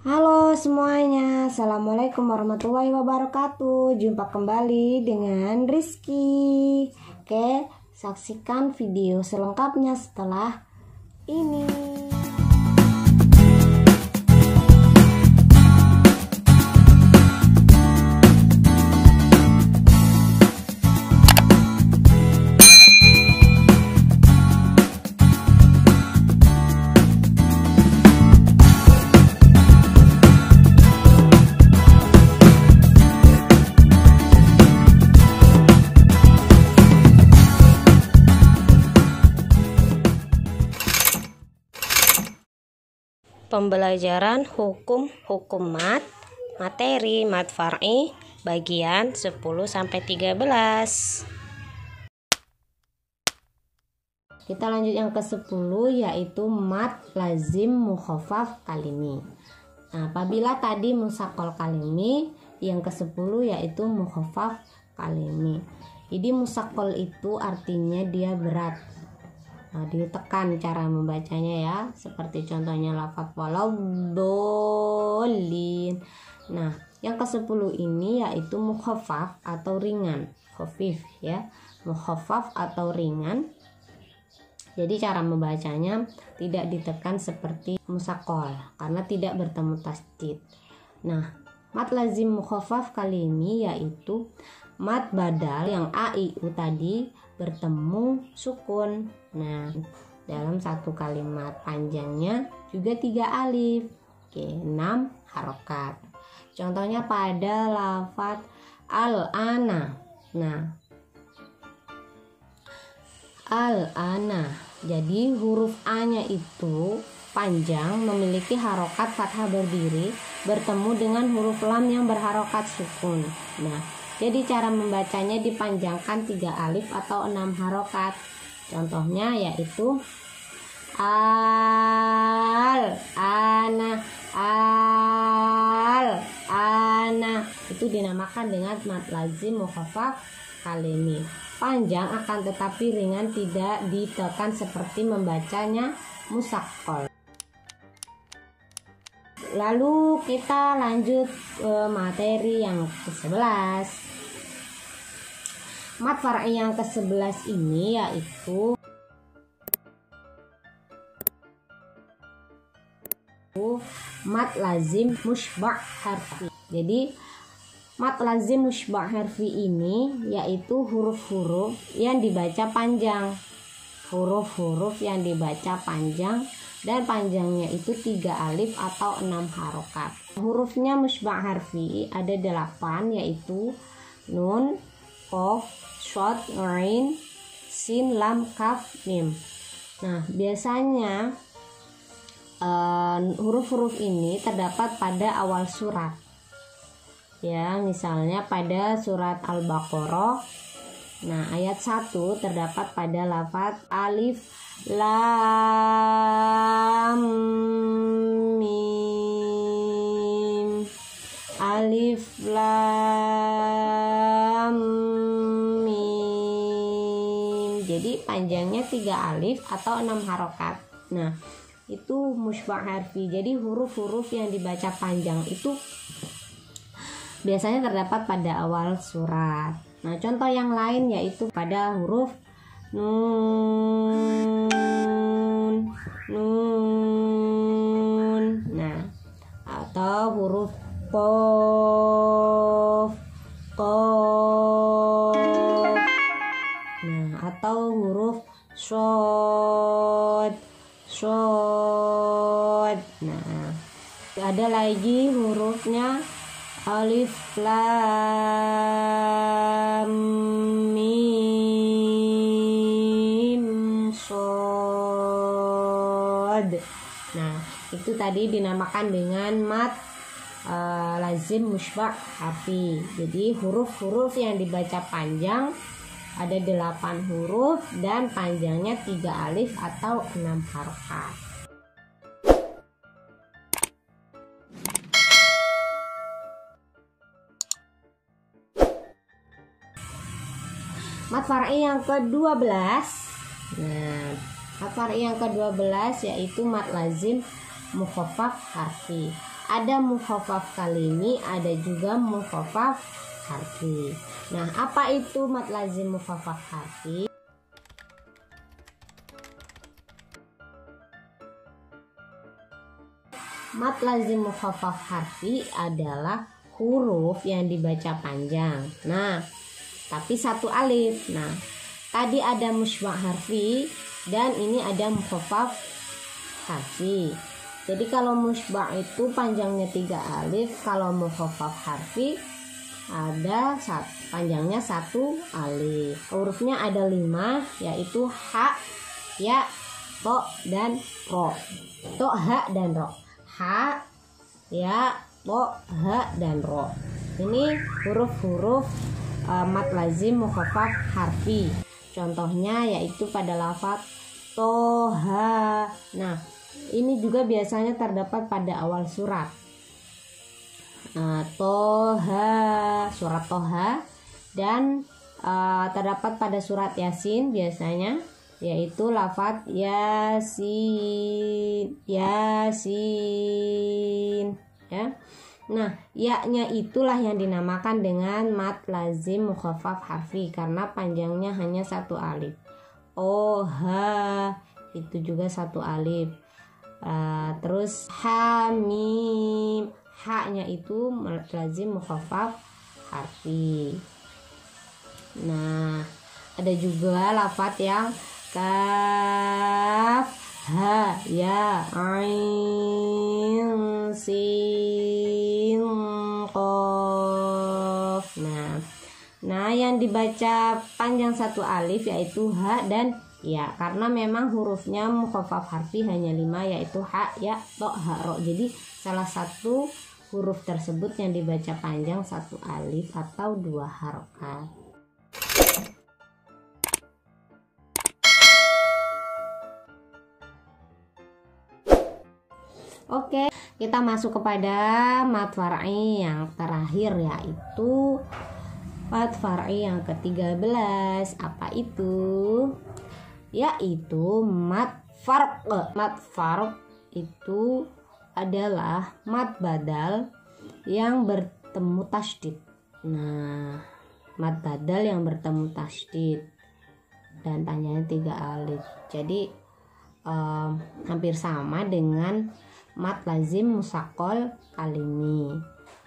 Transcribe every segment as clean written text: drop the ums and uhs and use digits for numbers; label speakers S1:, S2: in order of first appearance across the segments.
S1: Halo semuanya, Assalamualaikum warahmatullahi wabarakatuh. Jumpa kembali dengan Rizky. Oke, saksikan video selengkapnya setelah ini. Pembelajaran hukum mat, materi mat far'i, bagian 10-13. Kita lanjut yang ke-10, yaitu mat lazim mukhaffaf kalimi. Nah, apabila tadi musaqqal kalimi, yang ke-10 yaitu mukhaffaf kalimi. Jadi musaqqal itu artinya dia berat. Nah, ditekan cara membacanya ya, seperti contohnya lafaz waladhdallin. Nah, yang ke-10 ini yaitu mukhaffaf atau ringan, khafif ya, mukhaffaf atau ringan. Jadi cara membacanya tidak ditekan seperti musaqqal karena tidak bertemu tasydid. Nah, mat lazim mukhaffaf kalimi yaitu mat badal yang a, i, u tadi bertemu sukun. Nah, dalam satu kalimat panjangnya juga 3 alif. Oke, 6 harokat. Contohnya pada lafaz al-ana. Nah, al-ana. Jadi huruf a-nya itu panjang, memiliki harokat fathah berdiri, bertemu dengan huruf lam yang berharokat sukun. Nah, jadi cara membacanya dipanjangkan 3 alif atau 6 harokat. Contohnya yaitu al-ana, al-ana. Itu dinamakan dengan mat lazim mukhaffaf kalimi. Panjang akan tetapi ringan, tidak ditekan seperti membacanya musaqqal. Lalu kita lanjut ke materi yang ke-11. Mat far'i yang ke-11 ini yaitu mat lazim musyba' harfi. Jadi mat lazim musyba' harfi ini yaitu huruf-huruf yang dibaca panjang. Huruf-huruf yang dibaca panjang dan panjangnya itu 3 alif atau 6 harokat. Hurufnya musyba' harfi ada 8, yaitu nun, qaf, shad, ghain, sin, lam, kaf, mim. Nah, biasanya huruf-huruf ini terdapat pada awal surat. Ya, misalnya pada surat Al-Baqarah. Nah, ayat 1 terdapat pada lafaz alif lam mim. Alif lam mim. Jadi panjangnya 3 alif atau 6 harokat. Nah, itu musyba' harfi. Jadi huruf-huruf yang dibaca panjang itu biasanya terdapat pada awal surat. Nah, contoh yang lain yaitu pada huruf nun, nun. Nah, atau huruf qaf, qaf. Nah, atau huruf shad, shad. Nah, ada lagi hurufnya alif lam mim shad. Nah, itu tadi dinamakan dengan mat lazim musyba' harfi. Jadi huruf-huruf yang dibaca panjang ada 8 huruf dan panjangnya 3 alif atau 6 harokat. Mat far'i yang ke-12. Nah, mat far'i yang ke-12 yaitu mat lazim mukhaffaf harfi. Ada mukhaffaf kalimi, ada juga mukhaffaf harfi. Nah, apa itu mad lazim mukhaffaf harfi? Mad lazim mukhaffaf harfi adalah huruf yang dibaca panjang. Nah, tapi satu alif. Nah, tadi ada musyba' harfi dan ini ada mukhaffaf harfi. Jadi kalau musyba' itu panjangnya 3 alif, kalau mukhaffaf harfi ada panjangnya 1 alif. Hurufnya ada 5, yaitu ha, ya, to, dan ro. To, ha, dan ro. Ha, ya, to, ha, dan ro. Ini huruf-huruf mad lazim mukhaffaf harfi. Contohnya yaitu pada lafaz toha. Nah, ini juga biasanya terdapat pada awal surat. Toha, surat Toha, dan terdapat pada surat Yasin biasanya, yaitu lafaz Yasin, Yasin, ya. Nah, ya-nya itulah yang dinamakan dengan mad lazim mukhaffaf harfi karena panjangnya hanya 1 alif. Oha itu juga 1 alif. Terus hamim, ha-nya itu mad lazim mukhaffaf harfi. Nah, ada juga lafaz yang kaf, ha, ya, ain, sin, qaf. Nah, yang dibaca panjang 1 alif yaitu ha dan ya, karena memang hurufnya mukhaffaf harfi hanya 5, yaitu ha, ya, to, ha, ro. Jadi salah satu huruf tersebut yang dibaca panjang 1 alif atau 2 harokat. Oke, kita masuk kepada mad far'i yang terakhir, yaitu mad far'i yang ke-13. Apa itu? Yaitu mad farq. Mad farq itu adalah mad badal yang bertemu tasydid. Nah, mad badal yang bertemu tasydid dan panjangnya 3 alif. Jadi hampir sama dengan mad lazim musaqqal kalimi.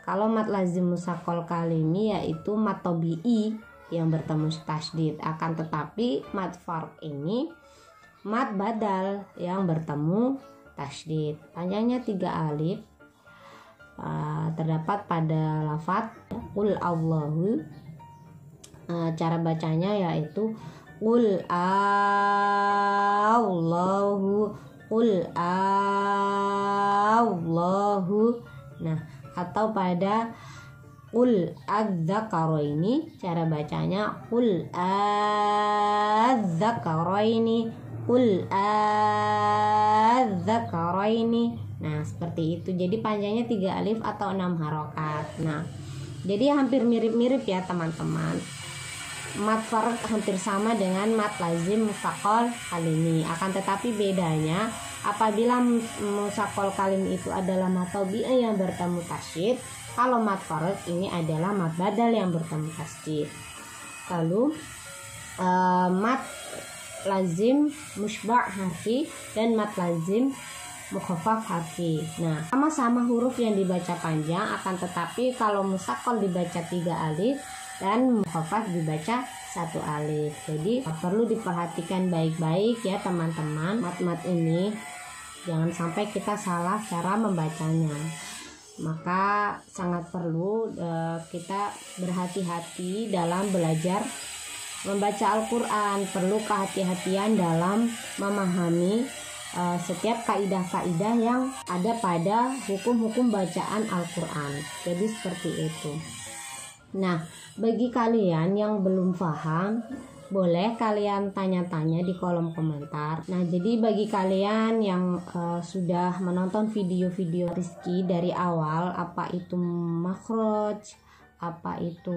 S1: Kalau mad lazim musaqqal kalimi yaitu mad tabi'i yang bertemu tasydid, akan tetapi mad farq ini mad badal yang bertemu tasydid. Panjangnya 3 alif. Terdapat pada lafaz qul Allahu. Cara bacanya yaitu qul Allahu, qul Allahu. Nah, atau pada qul adz-dzakaraini, cara bacanya qul adz-dzakaraini, qul adz-dzakaraini. Nah, seperti itu. Jadi panjangnya 3 alif atau 6 harokat. Nah, jadi hampir mirip-mirip ya teman-teman. Mad farq hampir sama dengan mad lazim musaqqal kalimi. Akan tetapi bedanya apabila musaqqal kalimi itu adalah mad tabi'i yang bertemu tasydid, kalau mad farq ini adalah mad badal yang bertemu tasydid. Lalu mad lazim musyba' harfi dan mad lazim mukhaffaf harfi. Nah, sama-sama huruf yang dibaca panjang, akan tetapi kalau musaqqal dibaca 3 alif dan mukhaffaf dibaca 1 alif. Jadi perlu diperhatikan baik-baik ya teman-teman. Mat-mat ini jangan sampai kita salah cara membacanya. Maka sangat perlu kita berhati-hati dalam belajar membaca Al-Quran. Perlu kehati-hatian dalam memahami setiap kaidah-kaidah yang ada pada hukum-hukum bacaan Al-Quran. Jadi seperti itu. Nah, bagi kalian yang belum paham, boleh kalian tanya-tanya di kolom komentar. Nah, jadi bagi kalian yang sudah menonton video-video Rizky dari awal, apa itu makhraj, apa itu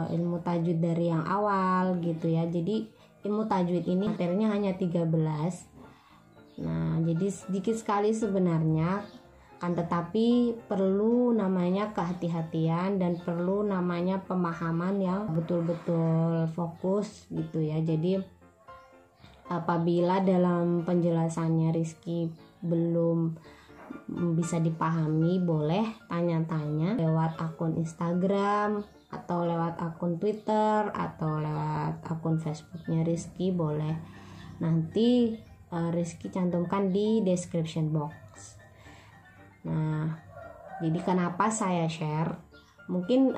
S1: ilmu tajwid dari yang awal gitu ya. Jadi ilmu tajwid ini materinya hanya 13. Nah, jadi sedikit sekali sebenarnya, kan, tetapi perlu namanya kehati-hatian dan perlu namanya pemahaman yang betul-betul fokus gitu ya. Jadi apabila dalam penjelasannya Rizky belum bisa dipahami, boleh tanya-tanya lewat akun Instagram atau lewat akun Twitter atau lewat akun Facebooknya Rizky, boleh. Nanti Rizky cantumkan di description box. Nah, jadi kenapa saya share? Mungkin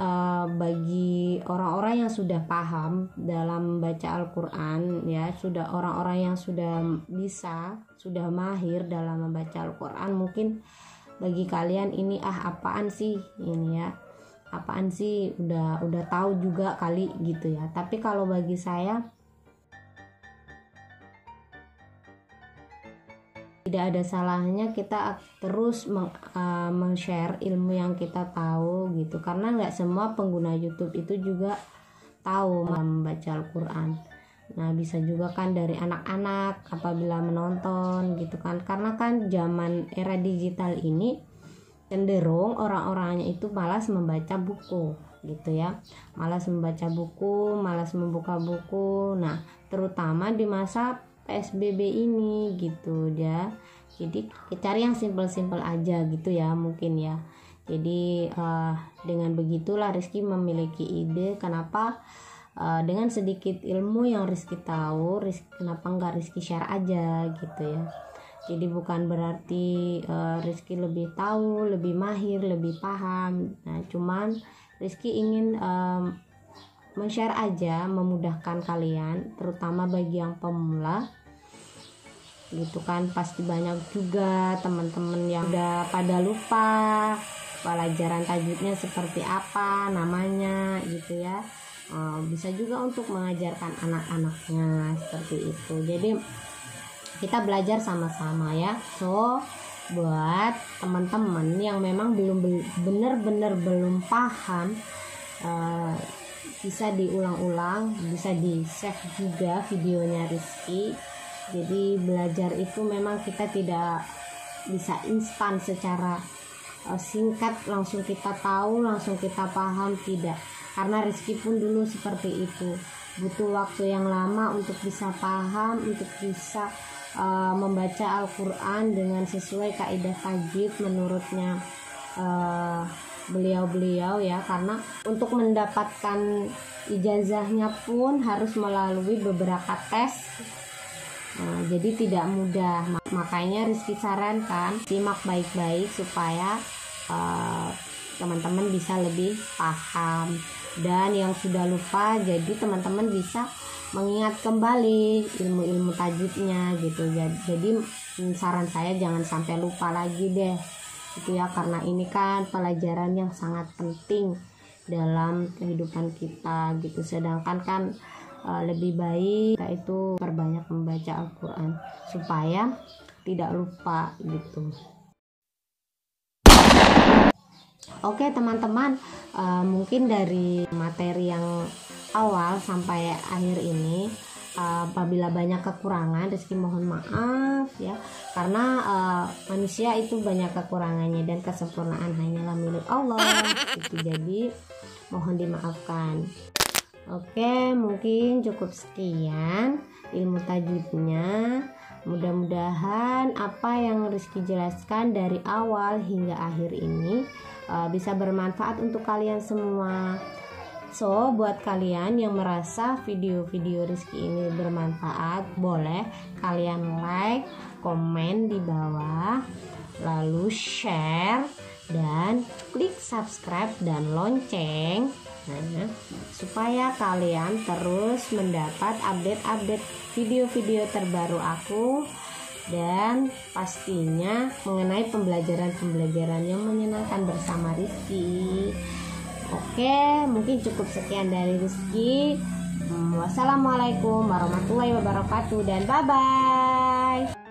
S1: bagi orang-orang yang sudah paham dalam baca Al-Quran ya, sudah orang-orang yang sudah bisa, sudah mahir dalam membaca Al-Quran, mungkin bagi kalian ini apaan sih ini ya, apaan sih, udah tahu juga kali gitu ya. Tapi kalau bagi saya tidak ada salahnya kita terus men-share ilmu yang kita tahu gitu, karena nggak semua pengguna YouTube itu juga tahu membaca Al-Quran. Nah, bisa juga kan dari anak-anak apabila menonton gitu kan, karena kan zaman era digital ini cenderung orang-orangnya itu malas membaca buku gitu ya, malas membaca buku, malas membuka buku. Nah, terutama di masa PSBB ini gitu ya. Jadi cari yang simpel-simpel aja gitu ya mungkin ya. Jadi dengan begitulah Rizky memiliki ide kenapa dengan sedikit ilmu yang Rizky tahu, kenapa enggak Rizky share aja gitu ya. Jadi bukan berarti Rizky lebih tahu, lebih mahir, lebih paham. Nah, cuman Rizky ingin men-share aja, memudahkan kalian, terutama bagi yang pemula gitu kan. Pasti banyak juga teman-teman yang udah pada lupa pelajaran tajwidnya seperti apa namanya gitu ya. Bisa juga untuk mengajarkan anak-anaknya seperti itu. Jadi kita belajar sama-sama ya. So buat teman-teman yang memang belum benar-benar belum paham, bisa diulang-ulang, bisa di save juga videonya Rizky. Jadi belajar itu memang kita tidak bisa instan secara singkat langsung kita tahu, langsung kita paham, tidak. Karena Rizky pun dulu seperti itu, butuh waktu yang lama untuk bisa paham, untuk bisa membaca Al-Quran dengan sesuai kaidah tajwid menurutnya beliau-beliau ya. Karena untuk mendapatkan ijazahnya pun harus melalui beberapa tes. Jadi tidak mudah, makanya Rizky sarankan simak baik-baik supaya teman-teman bisa lebih paham, dan yang sudah lupa jadi teman-teman bisa mengingat kembali ilmu-ilmu tajwidnya gitu. Jadi saran saya jangan sampai lupa lagi deh gitu ya, karena ini kan pelajaran yang sangat penting dalam kehidupan kita gitu. Sedangkan kan lebih baik kita itu perbanyak membaca Al-Quran supaya tidak lupa gitu. Oke teman-teman, mungkin dari materi yang awal sampai akhir ini, apabila banyak kekurangan Rizky mohon maaf ya, karena manusia itu banyak kekurangannya dan kesempurnaan hanyalah milik Allah gitu. Jadi mohon dimaafkan. Oke, mungkin cukup sekian ilmu tajwidnya. Mudah-mudahan apa yang Rizky jelaskan dari awal hingga akhir ini bisa bermanfaat untuk kalian semua. So, buat kalian yang merasa video-video Rizky ini bermanfaat, boleh kalian like, komen di bawah, lalu share, dan klik subscribe dan lonceng. Nah, supaya kalian terus mendapat update-update video-video terbaru aku, dan pastinya mengenai pembelajaran-pembelajaran yang menyenangkan bersama Rizky. Oke, mungkin cukup sekian dari Rizky. Wassalamualaikum warahmatullahi wabarakatuh dan bye-bye.